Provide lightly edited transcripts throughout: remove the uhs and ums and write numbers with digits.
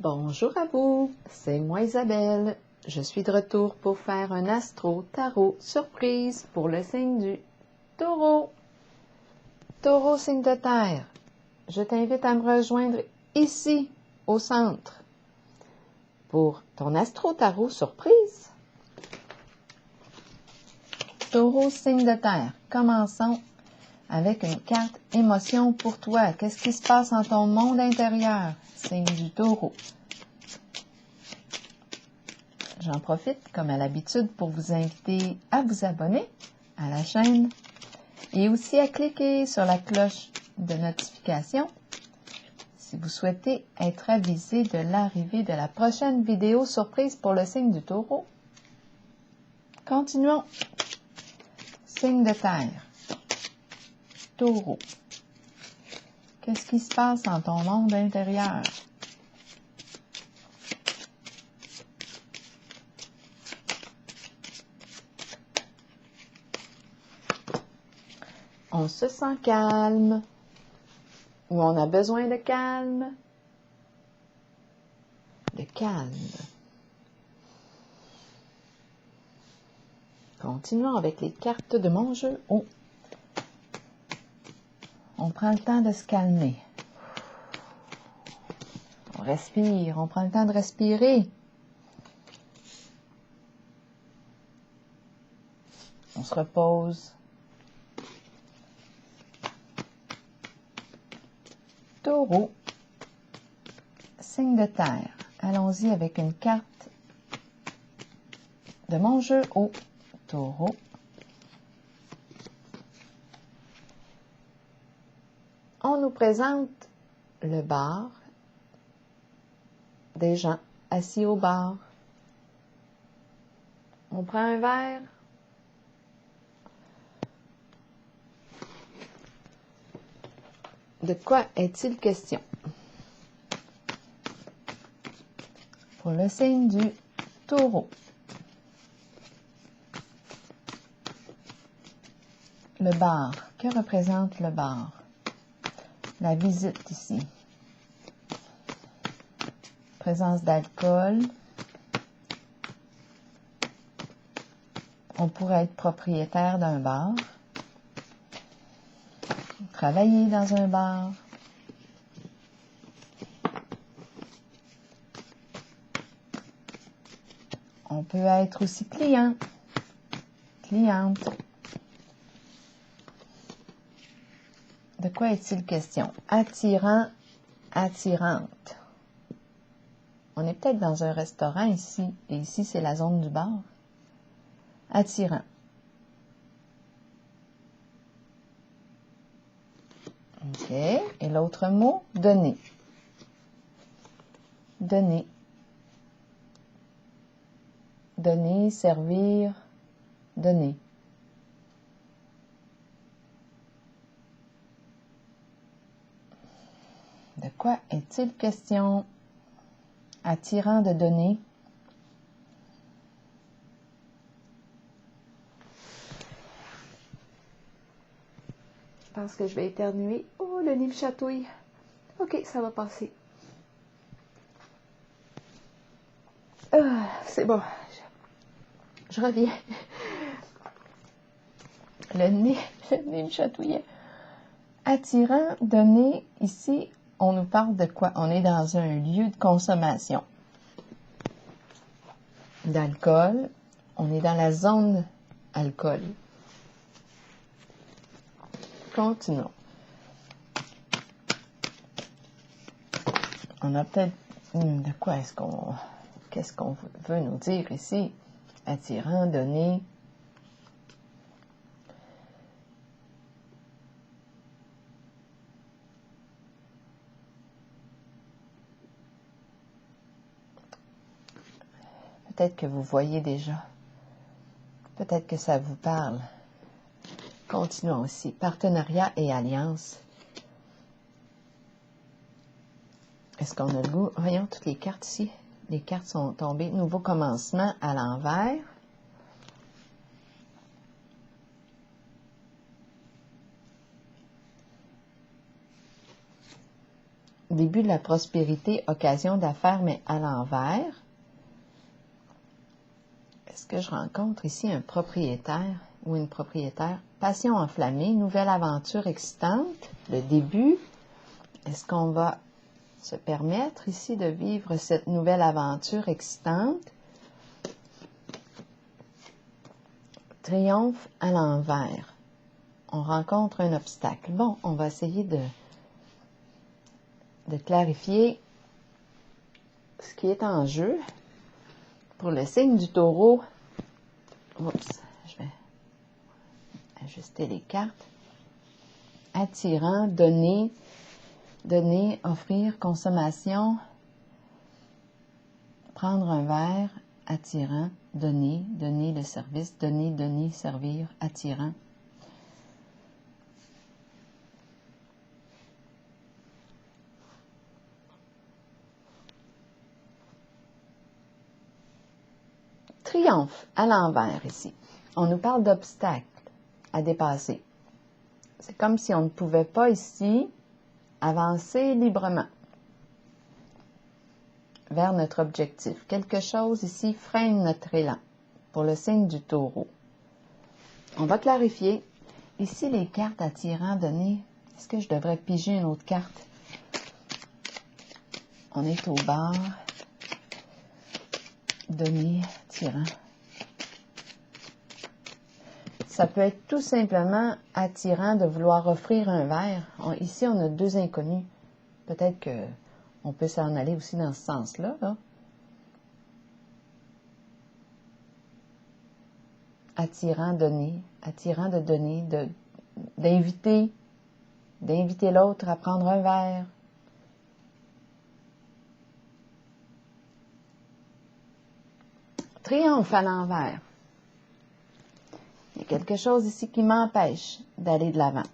Bonjour à vous, c'est moi Isabelle. Je suis de retour pour faire un astro-tarot surprise pour le signe du Taureau. Taureau, signe de terre, je t'invite à me rejoindre ici, au centre, pour ton astro-tarot surprise. Taureau, signe de terre, commençons avec une carte émotion pour toi. Qu'est-ce qui se passe en ton monde intérieur, signe du Taureau? J'en profite, comme à l'habitude, pour vous inviter à vous abonner à la chaîne et aussi à cliquer sur la cloche de notification si vous souhaitez être avisé de l'arrivée de la prochaine vidéo surprise pour le signe du Taureau. Continuons. Signe de terre. Taureau. Qu'est-ce qui se passe en ton monde intérieur? On se sent calme ou on a besoin de calme? De calme. Continuons avec les cartes de mon jeu. Oh. On prend le temps de se calmer. On respire, on prend le temps de respirer. On se repose. Taureau, signe de terre. Allons-y avec une carte de mon jeu au Taureau. On nous présente le bar, des gens assis au bar. On prend un verre. De quoi est-il question? Pour le signe du Taureau. Le bar. Que représente le bar? La visite ici. Présence d'alcool. On pourrait être propriétaire d'un bar. Travailler dans un bar. On peut être aussi client, cliente. De quoi est-il question? Attirant, attirante. On est peut-être dans un restaurant ici, et ici c'est la zone du bar. Attirant. OK. Et l'autre mot, donner. Donner. Donner, servir, donner. De quoi est-il question? Attirant de donner. Je pense que je vais éternuer. Oh, le nez me chatouille. OK, ça va passer. C'est bon. Je reviens. Le nez me chatouillait. Attirant, donner, ici, on nous parle de quoi? On est dans un lieu de consommation d'alcool. On est dans la zone alcool. Continuons. On a peut-être... De quoi est-ce qu'on... Qu'est-ce qu'on veut nous dire ici? Attirant, donner. Peut-être que vous voyez déjà. Peut-être que ça vous parle. Continuons aussi. Partenariat et alliance. Est-ce qu'on a le goût? Voyons toutes les cartes ici. Les cartes sont tombées. Nouveau commencement à l'envers. début de la prospérité, occasion d'affaires, mais à l'envers. Est-ce que je rencontre ici un propriétaire ou une propriétaire? Passion enflammée, nouvelle aventure excitante, le début. Est-ce qu'on va se permettre ici de vivre cette nouvelle aventure excitante? Triomphe à l'envers. On rencontre un obstacle. Bon, on va essayer de clarifier ce qui est en jeu. Pour le signe du taureau, oups, je vais ajuster les cartes. Attirant, donner, offrir, consommation, prendre un verre, attirant, donner le service, donner, servir, attirant. Triomphe à l'envers ici. On nous parle d'obstacles à dépasser. C'est comme si on ne pouvait pas ici avancer librement vers notre objectif. Quelque chose ici freine notre élan pour le signe du taureau. On va clarifier. Ici, les cartes attirant, donner. Est-ce que je devrais piger une autre carte? On est au bar. Donner, attirant. Ça peut être tout simplement attirant de vouloir offrir un verre. Ici, on a deux inconnus. Peut-être qu'on peut s'en aller aussi dans ce sens-là. Là. Attirant, donner. Attirant de donner, d'inviter l'autre à prendre un verre. Triomphe à l'envers. Il y a quelque chose ici qui m'empêche d'aller de l'avant.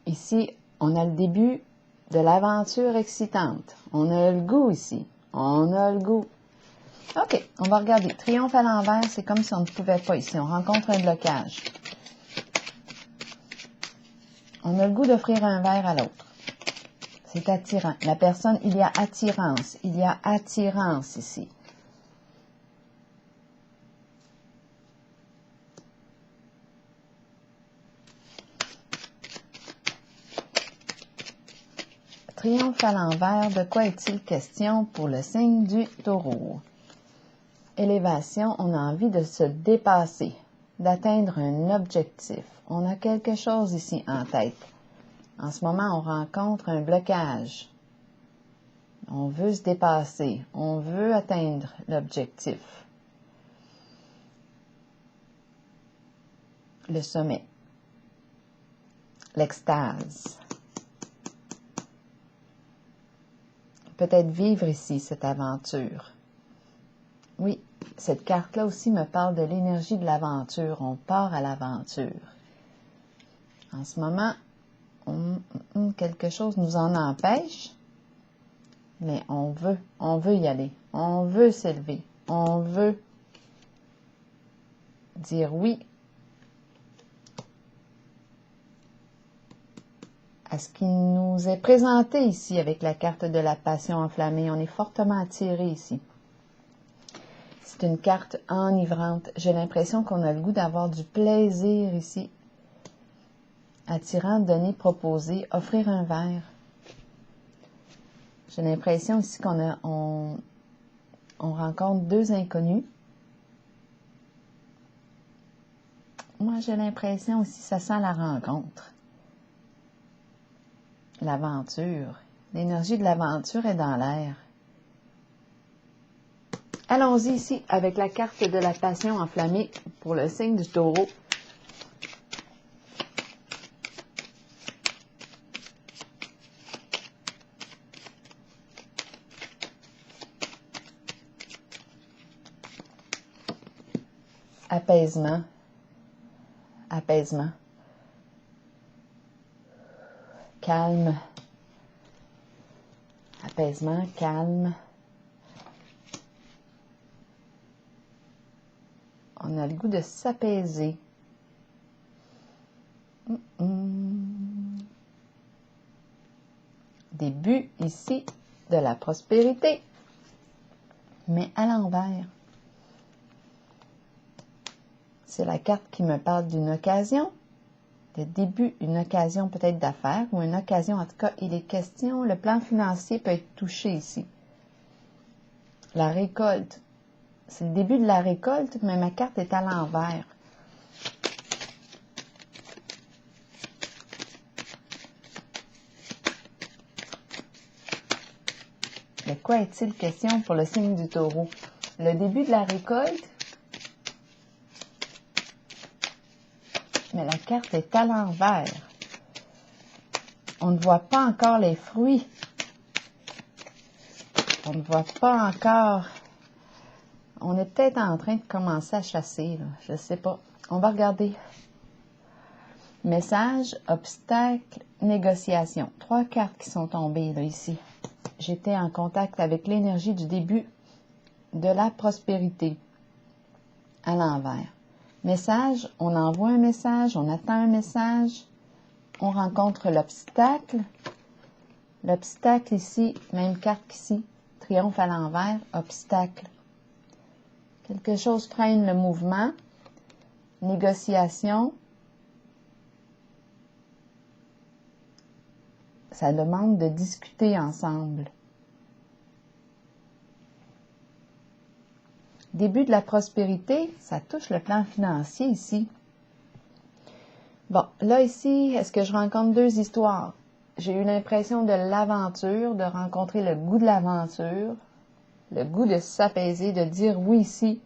Ici, on a le début de l'aventure excitante. On a le goût ici. On a le goût. OK, on va regarder. Triomphe à l'envers, c'est comme si on ne pouvait pas ici. On rencontre un blocage. On a le goût d'offrir un verre à l'autre. C'est attirant. La personne, il y a attirance. Il y a attirance ici. Triomphe à l'envers, de quoi est-il question pour le signe du taureau? Élévation, on a envie de se dépasser, d'atteindre un objectif. On a quelque chose ici en tête. En ce moment, on rencontre un blocage. On veut se dépasser, on veut atteindre l'objectif. Le sommet. L'extase. Peut-être vivre ici cette aventure. Oui, cette carte-là aussi me parle de l'énergie de l'aventure. On part à l'aventure. En ce moment, quelque chose nous en empêche, mais on veut y aller. On veut s'élever. On veut dire oui à ce qui nous est présenté ici avec la carte de la passion enflammée. On est fortement attiré ici. C'est une carte enivrante. J'ai l'impression qu'on a le goût d'avoir du plaisir ici. Attirant, donner, proposer, offrir un verre. J'ai l'impression ici qu'on rencontre deux inconnus. Moi, j'ai l'impression aussi ça sent la rencontre. L'aventure. L'énergie de l'aventure est dans l'air. Allons-y ici avec la carte de la passion enflammée pour le signe du taureau. Apaisement. Apaisement. Calme. Apaisement, calme. On a le goût de s'apaiser. Début ici de la prospérité, mais à l'envers. C'est la carte qui me parle d'une occasion, le début, une occasion peut-être d'affaires ou une occasion, en tout cas, il est question, le plan financier peut être touché ici. La récolte, c'est le début de la récolte, mais ma carte est à l'envers. De quoi est-il question pour le signe du Taureau? Le début de la récolte, mais la carte est à l'envers. On ne voit pas encore les fruits. On ne voit pas encore. On est peut-être en train de commencer à chasser, là. Je ne sais pas. On va regarder. Message, obstacle, négociation. 3 cartes qui sont tombées là, ici. J'étais en contact avec l'énergie du début de la prospérité à l'envers. Message, on envoie un message, on attend un message, on rencontre l'obstacle. L'obstacle ici, même carte qu'ici, triomphe à l'envers, obstacle. Quelque chose freine le mouvement, négociation. Ça demande de discuter ensemble. Début de la prospérité, ça touche le plan financier ici. Bon, là ici, est-ce que je rencontre 2 histoires? J'ai eu l'impression de l'aventure, de rencontrer le goût de l'aventure, le goût de s'apaiser, de dire oui ici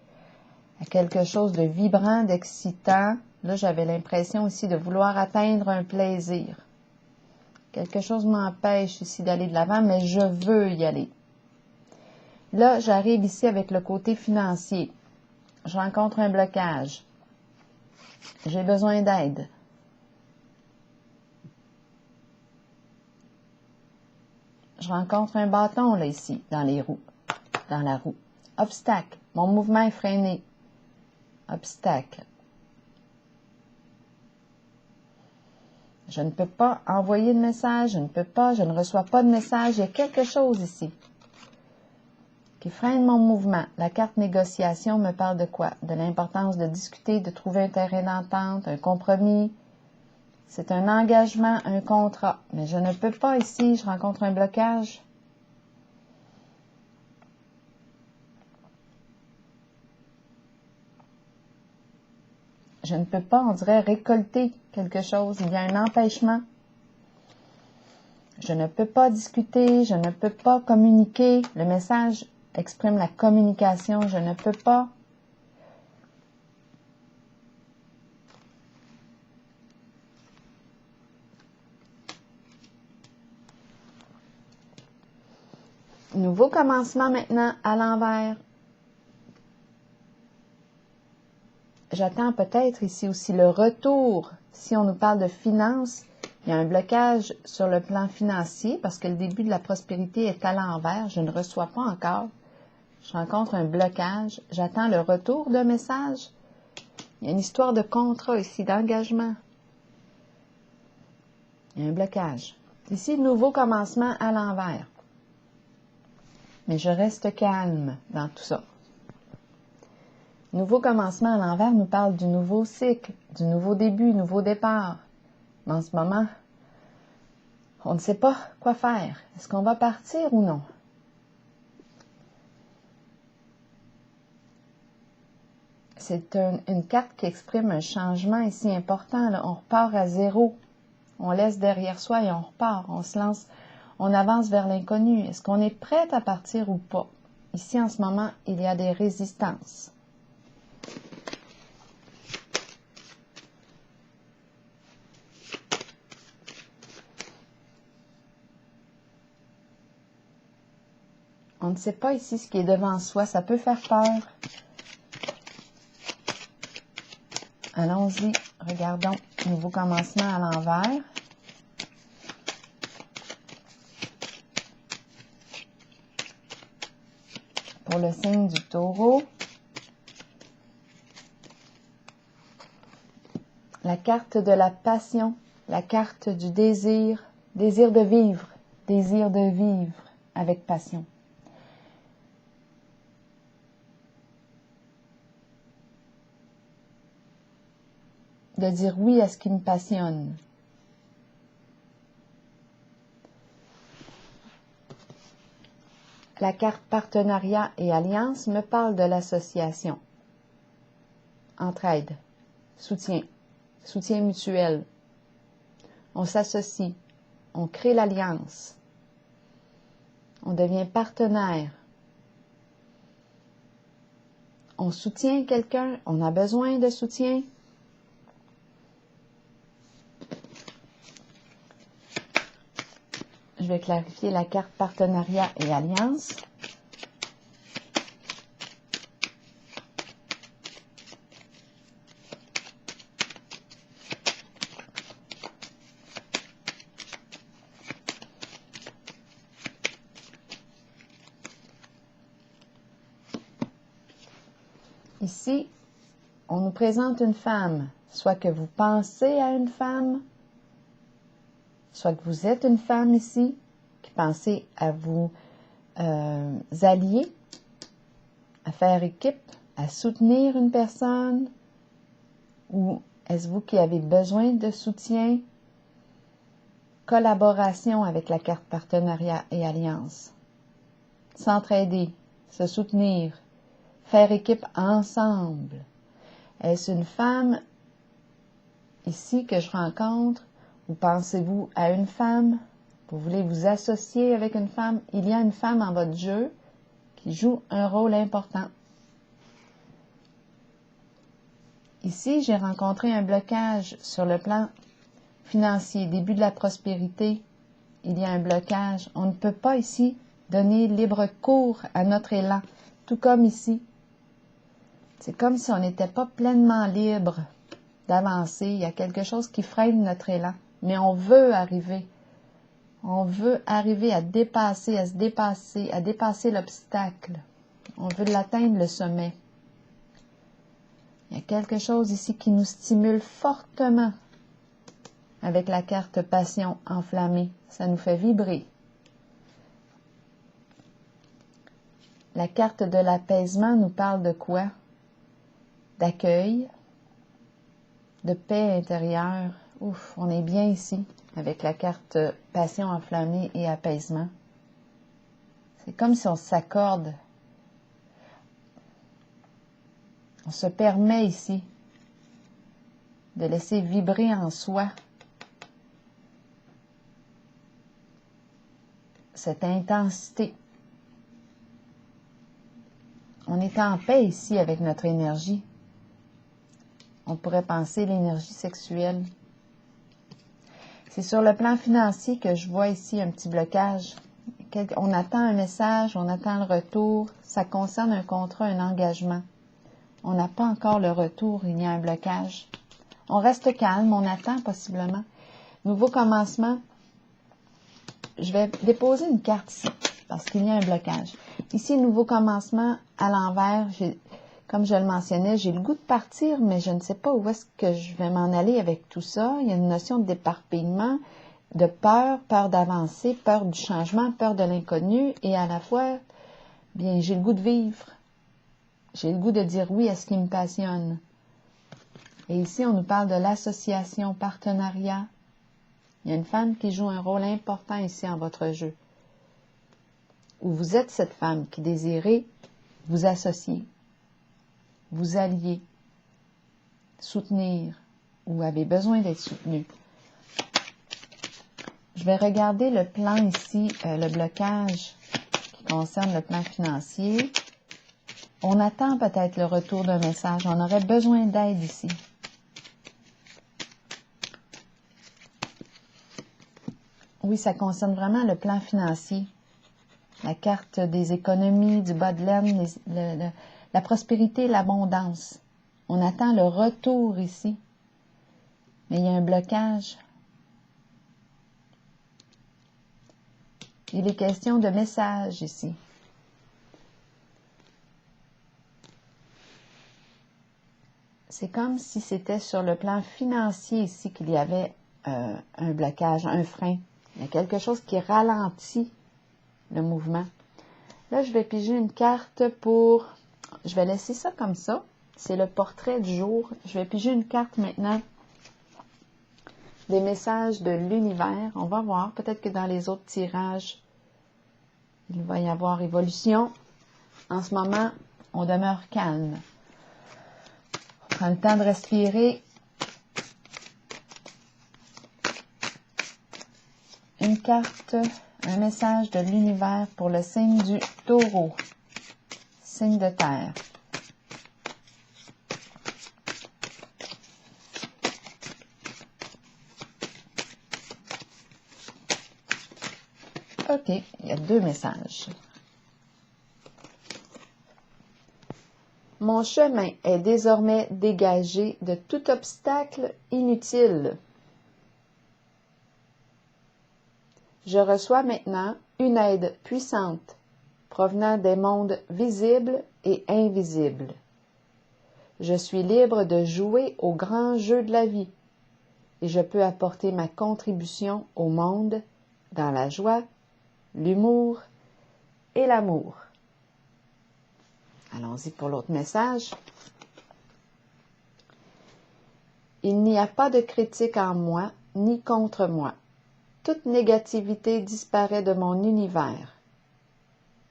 à quelque chose de vibrant, d'excitant. Là, j'avais l'impression ici de vouloir atteindre un plaisir. Quelque chose m'empêche ici d'aller de l'avant, mais je veux y aller. Là, j'arrive ici avec le côté financier. Je rencontre un blocage. J'ai besoin d'aide. Je rencontre un bâton, là, ici, dans la roue. Obstacle. Mon mouvement est freiné. Obstacle. Je ne peux pas envoyer de message, je ne reçois pas de message. Il y a quelque chose ici qui freine mon mouvement. La carte négociation me parle de quoi? De l'importance de discuter, de trouver un terrain d'entente, un compromis. C'est un engagement, un contrat. Mais je ne peux pas ici, je rencontre un blocage. Je ne peux pas, on dirait, récolter quelque chose. Il y a un empêchement. Je ne peux pas discuter, je ne peux pas communiquer. Le message exprime la communication. Je ne peux pas. Nouveau commencement maintenant à l'envers. J'attends peut-être ici aussi le retour. Si on nous parle de finances, il y a un blocage sur le plan financier parce que le début de la prospérité est à l'envers. Je ne reçois pas encore. Je rencontre un blocage. J'attends le retour d'un message. Il y a une histoire de contrat ici, d'engagement. Il y a un blocage. Ici, nouveau commencement à l'envers. Mais je reste calme dans tout ça. Nouveau commencement à l'envers nous parle du nouveau cycle, du nouveau début, nouveau départ. Mais en ce moment, on ne sait pas quoi faire. Est-ce qu'on va partir ou non? C'est une carte qui exprime un changement ici important. Là. On repart à zéro. On laisse derrière soi et on repart. On se lance, on avance vers l'inconnu. Est-ce qu'on est prêt à partir ou pas? Ici, en ce moment, il y a des résistances. On ne sait pas ici ce qui est devant soi. Ça peut faire peur. Allons-y. Regardons. Nouveau commencement à l'envers. Pour le signe du Taureau. La carte de la passion. La carte du désir. Désir de vivre. désir de vivre avec passion. De dire oui à ce qui me passionne. La carte partenariat et alliance me parle de l'association. Entraide, soutien mutuel. On s'associe, on crée l'alliance, on devient partenaire. On soutient quelqu'un, on a besoin de soutien. Je vais clarifier la carte partenariat et alliance. Ici, on nous présente une femme, soit que vous pensez à une femme, soit que vous êtes une femme ici, qui pensez à vous allier, à faire équipe, à soutenir une personne, ou est-ce vous qui avez besoin de soutien, collaboration avec la carte partenariat et alliance, s'entraider, se soutenir, faire équipe ensemble. Est-ce une femme ici que je rencontre? Ou pensez-vous à une femme? Vous voulez vous associer avec une femme? Il y a une femme en votre jeu qui joue un rôle important. Ici, j'ai rencontré un blocage sur le plan financier, début de la prospérité. Il y a un blocage. On ne peut pas ici donner libre cours à notre élan, tout comme ici. C'est comme si on n'était pas pleinement libre d'avancer. Il y a quelque chose qui freine notre élan. Mais on veut arriver. On veut arriver à dépasser, à se dépasser, à dépasser l'obstacle. On veut l'atteindre, le sommet. Il y a quelque chose ici qui nous stimule fortement avec la carte passion enflammée. Ça nous fait vibrer. La carte de l'apaisement nous parle de quoi? D'accueil, de paix intérieure. Ouf, on est bien ici avec la carte passion enflammée et apaisement. C'est comme si on s'accorde. On se permet ici de laisser vibrer en soi cette intensité. On est en paix ici avec notre énergie. On pourrait penser l'énergie sexuelle. C'est sur le plan financier que je vois ici un petit blocage. On attend un message, on attend le retour. Ça concerne un contrat, un engagement. On n'a pas encore le retour, il y a un blocage. On reste calme, on attend possiblement. Nouveau commencement. Je vais déposer une carte ici, parce qu'il y a un blocage. Ici, nouveau commencement à l'envers. Comme je le mentionnais, j'ai le goût de partir, mais je ne sais pas où est-ce que je vais m'en aller avec tout ça. Il y a une notion de d'éparpillement, de peur, peur d'avancer, peur du changement, peur de l'inconnu, et à la fois, bien, j'ai le goût de vivre. J'ai le goût de dire oui à ce qui me passionne. Et ici, on nous parle de l'association, partenariat. Il y a une femme qui joue un rôle important ici en votre jeu. Où vous êtes cette femme qui désirez vous associer, vous allier, soutenir ou avez besoin d'être soutenu. Je vais regarder le plan ici, le blocage qui concerne le plan financier. On attend peut-être le retour d'un message. On aurait besoin d'aide ici. Oui, ça concerne vraiment le plan financier. La carte des économies, du bas de laine, la prospérité et l'abondance. On attend le retour ici. Mais il y a un blocage. Il est question de message ici. C'est comme si c'était sur le plan financier ici qu'il y avait un blocage, un frein. Il y a quelque chose qui ralentit le mouvement. Là, je vais piger une carte pour... Je vais laisser ça comme ça. C'est le portrait du jour. Je vais piger une carte maintenant des messages de l'univers. On va voir. Peut-être que dans les autres tirages, il va y avoir évolution. En ce moment, on demeure calme. On prend le temps de respirer. Une carte, un message de l'univers pour le signe du Taureau, signe de terre. OK, il y a 2 messages. Mon chemin est désormais dégagé de tout obstacle inutile. Je reçois maintenant une aide puissante provenant des mondes visibles et invisibles. Je suis libre de jouer au grand jeu de la vie et je peux apporter ma contribution au monde dans la joie, l'humour et l'amour. Allons-y pour l'autre message. Il n'y a pas de critique en moi ni contre moi. Toute négativité disparaît de mon univers.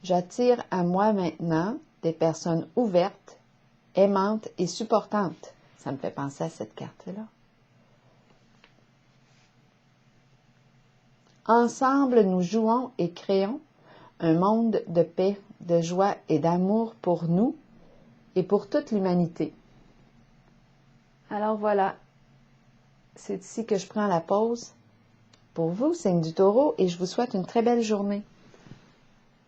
J'attire à moi maintenant des personnes ouvertes, aimantes et supportantes. Ça me fait penser à cette carte-là. Ensemble, nous jouons et créons un monde de paix, de joie et d'amour pour nous et pour toute l'humanité. Alors voilà, c'est ici que je prends la pause pour vous, signe du Taureau, et je vous souhaite une très belle journée.